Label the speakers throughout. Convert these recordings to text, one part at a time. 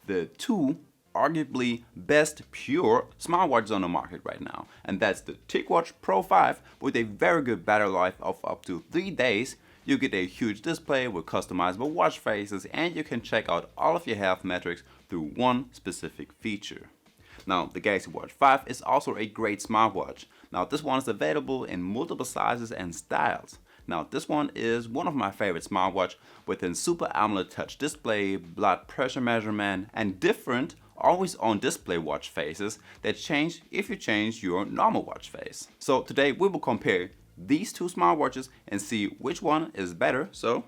Speaker 1: the two arguably best pure smartwatches on the market right now, and that's the Ticwatch Pro 5 with a very good battery life of up to 3 days. You get a huge display with customizable watch faces, and you can check out all of your health metrics through one specific feature. Now, the Galaxy Watch 5 is also a great smartwatch. Now, this one is available in multiple sizes and styles. Now, this one is one of my favorite smartwatch with a Super AMOLED touch display, blood pressure measurement, and different always on display watch faces that change if you change your normal watch face. So today we will compare these two smartwatches and see which one is better, so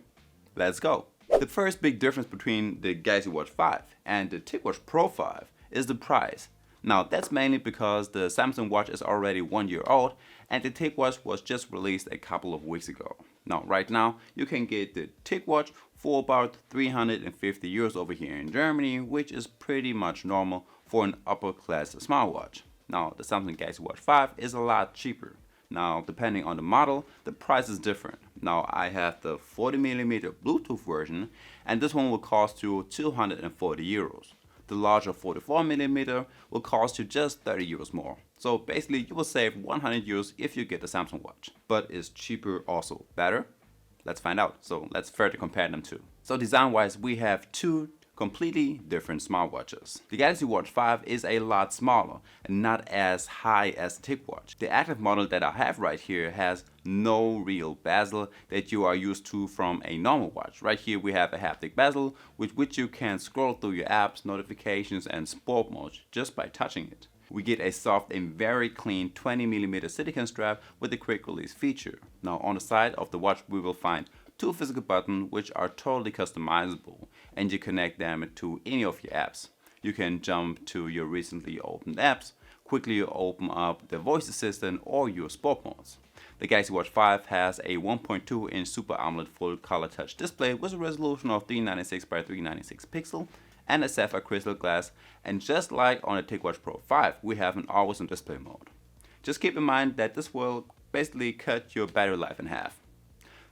Speaker 1: let's go. The first big difference between the Galaxy Watch 5 and the Ticwatch Pro 5 is the price. Now that's mainly because the Samsung watch is already 1 year old and the Ticwatch was just released a couple of weeks ago. Now right now you can get the Ticwatch for about 350 euros over here in Germany, which is pretty much normal for an upper class smartwatch. Now the Samsung Galaxy Watch 5 is a lot cheaper. Now depending on the model, the price is different. Now I have the 40mm Bluetooth version and this one will cost you 240 euros. The larger 44mm will cost you just 30 euros more. So basically you will save 100 euros if you get the Samsung watch. But is cheaper also better? Let's find out. So let's further compare them two. So design wise we have two completely different smartwatches. The Galaxy Watch 5 is a lot smaller and not as high as the Ticwatch. The active model that I have right here has no real bezel that you are used to from a normal watch. Right here we have a haptic bezel with which you can scroll through your apps, notifications and sport mode just by touching it. We get a soft and very clean 20mm silicone strap with a quick release feature. Now on the side of the watch we will find two physical buttons which are totally customizable and you connect them to any of your apps. You can jump to your recently opened apps, quickly open up the voice assistant or your sport modes. The Galaxy Watch 5 has a 1.2-inch Super AMOLED full color touch display with a resolution of 396 by 396 pixel and a sapphire crystal glass, and just like on the Ticwatch Pro 5 we have an always on display mode. Just keep in mind that this will basically cut your battery life in half.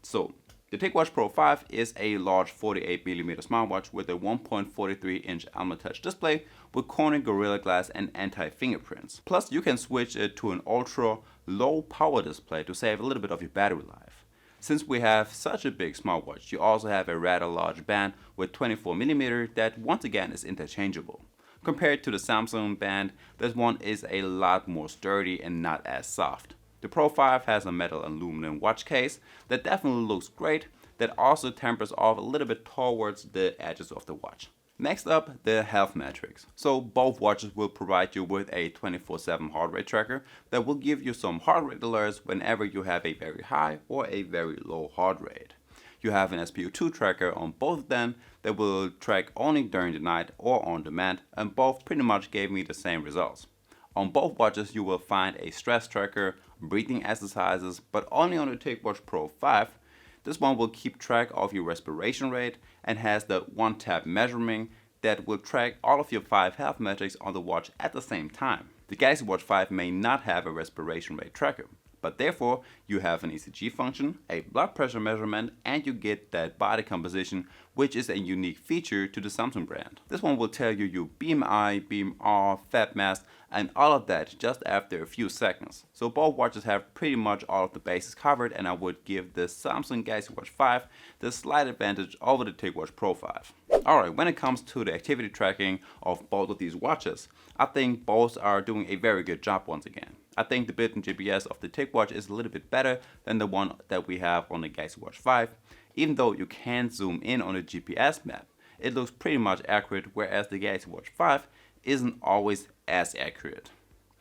Speaker 1: So the Ticwatch Pro 5 is a large 48mm smartwatch with a 1.43-inch AMOLED touch display with Corning Gorilla Glass and anti-fingerprints. Plus you can switch it to an ultra low power display to save a little bit of your battery life. Since we have such a big smartwatch, you also have a rather large band with 24mm that once again is interchangeable. Compared to the Samsung band, this one is a lot more sturdy and not as soft. The Pro 5 has a metal aluminum watch case that definitely looks great, that also tempers off a little bit towards the edges of the watch. Next up, the health metrics. So both watches will provide you with a 24/7 heart rate tracker that will give you some heart rate alerts whenever you have a very high or a very low heart rate. You have an SpO2 tracker on both of them that will track only during the night or on demand, and both pretty much gave me the same results. On both watches you will find a stress tracker, breathing exercises, but only on the Ticwatch Pro 5. This one will keep track of your respiration rate and has the one-tap measuring that will track all of your 5 health metrics on the watch at the same time. The Galaxy Watch 5 may not have a respiration rate tracker, but therefore you have an ECG function, a blood pressure measurement, and you get that body composition, which is a unique feature to the Samsung brand. This one will tell you your BMI, BMR, fat mass, and all of that just after a few seconds. So both watches have pretty much all of the bases covered, and I would give the Samsung Galaxy Watch 5 the slight advantage over the Ticwatch Pro 5. Alright, when it comes to the activity tracking of both of these watches, I think both are doing a very good job once again. I think the built-in GPS of the Ticwatch is a little bit better than the one that we have on the Galaxy Watch 5. Even though you can zoom in on the GPS map, it looks pretty much accurate, whereas the Galaxy Watch 5 isn't always as accurate.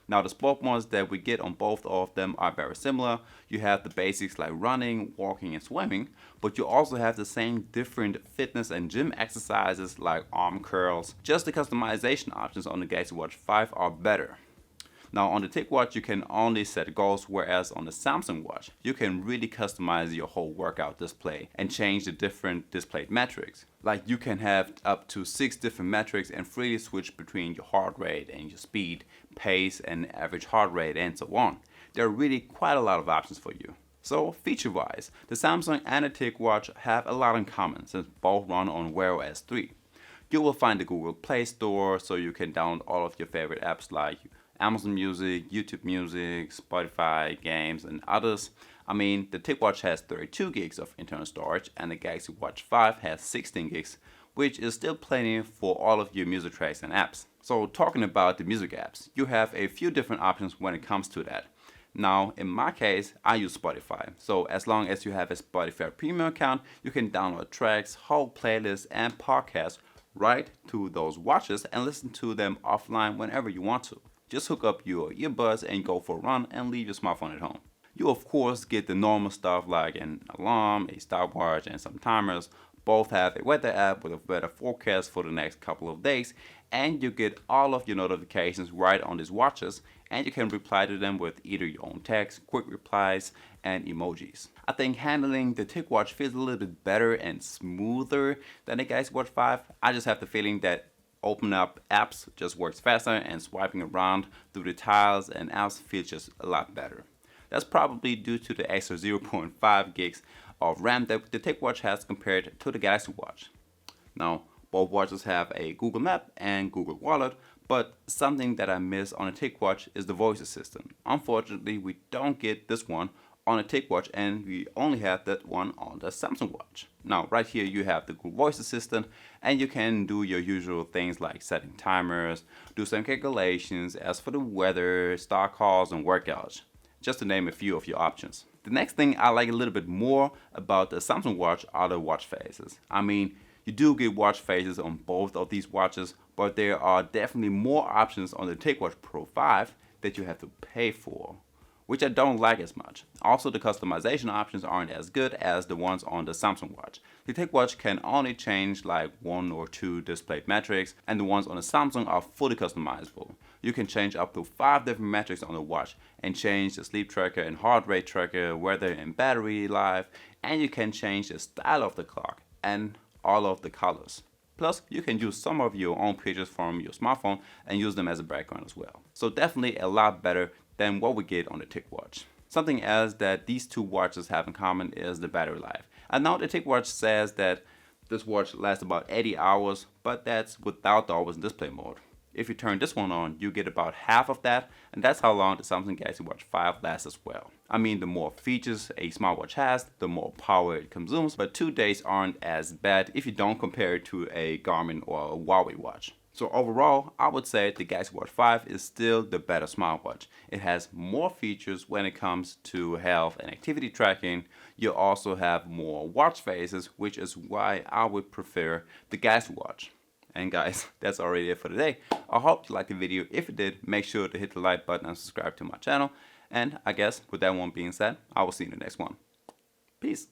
Speaker 1: Now the sport modes that we get on both of them are very similar. You have the basics like running, walking and swimming, but you also have the same different fitness and gym exercises like arm curls. Just the customization options on the Galaxy Watch 5 are better. Now on the Ticwatch you can only set goals, whereas on the Samsung watch you can really customize your whole workout display and change the different displayed metrics. Like you can have up to 6 different metrics and freely switch between your heart rate and your speed, pace and average heart rate and so on. There are really quite a lot of options for you. So feature wise, the Samsung and the Ticwatch have a lot in common since both run on Wear OS 3. You will find the Google Play Store, so you can download all of your favorite apps like Amazon Music, YouTube Music, Spotify, games, and others. I mean, the Ticwatch has 32 gigs of internal storage, and the Galaxy Watch 5 has 16 gigs, which is still plenty for all of your music tracks and apps. So talking about the music apps, you have a few different options when it comes to that. Now, in my case, I use Spotify. So as long as you have a Spotify premium account, you can download tracks, whole playlists, and podcasts right to those watches and listen to them offline whenever you want to. Just hook up your earbuds and go for a run and leave your smartphone at home. You of course get the normal stuff like an alarm, a stopwatch, and some timers. Both have a weather app with a weather forecast for the next couple of days, and you get all of your notifications right on these watches, and you can reply to them with either your own text, quick replies, and emojis. I think handling the Ticwatch feels a little bit better and smoother than the Galaxy Watch 5. I just have the feeling that open up apps just works faster, and swiping around through the tiles and apps feels just a lot better. That's probably due to the extra 0.5 gigs of RAM that the Ticwatch has compared to the Galaxy Watch. Now, both watches have a Google Map and Google Wallet, but something that I miss on the Ticwatch is the voice assistant. Unfortunately, we don't get this one on a Ticwatch, and we only have that one on the Samsung Watch. Now, right here you have the Google Voice Assistant, and you can do your usual things like setting timers, do some calculations, ask for the weather, start calls, and workouts, just to name a few of your options. The next thing I like a little bit more about the Samsung Watch are the watch faces. I mean, you do get watch faces on both of these watches, but there are definitely more options on the Ticwatch Pro 5 that you have to pay for, which I don't like as much. Also, the customization options aren't as good as the ones on the Samsung Watch. The Ticwatch can only change like 1 or 2 display metrics, and the ones on the Samsung are fully customizable. You can change up to 5 different metrics on the watch and change the sleep tracker and heart rate tracker, weather and battery life, and you can change the style of the clock and all of the colors. Plus, you can use some of your own pictures from your smartphone and use them as a background as well. So definitely a lot better than what we get on the Ticwatch. Something else that these two watches have in common is the battery life. I know the Ticwatch says that this watch lasts about 80 hours, but that's without the always display mode. If you turn this one on, you get about half of that, and that's how long the Samsung Galaxy Watch 5 lasts as well. I mean, the more features a smartwatch has, the more power it consumes, but 2 days aren't as bad if you don't compare it to a Garmin or a Huawei watch. So overall, I would say the Galaxy Watch 5 is still the better smartwatch. It has more features when it comes to health and activity tracking. You also have more watch faces, which is why I would prefer the Galaxy Watch. And guys, that's already it for today. I hope you liked the video. If you did, make sure to hit the like button and subscribe to my channel. And I guess with that one being said, I will see you in the next one. Peace.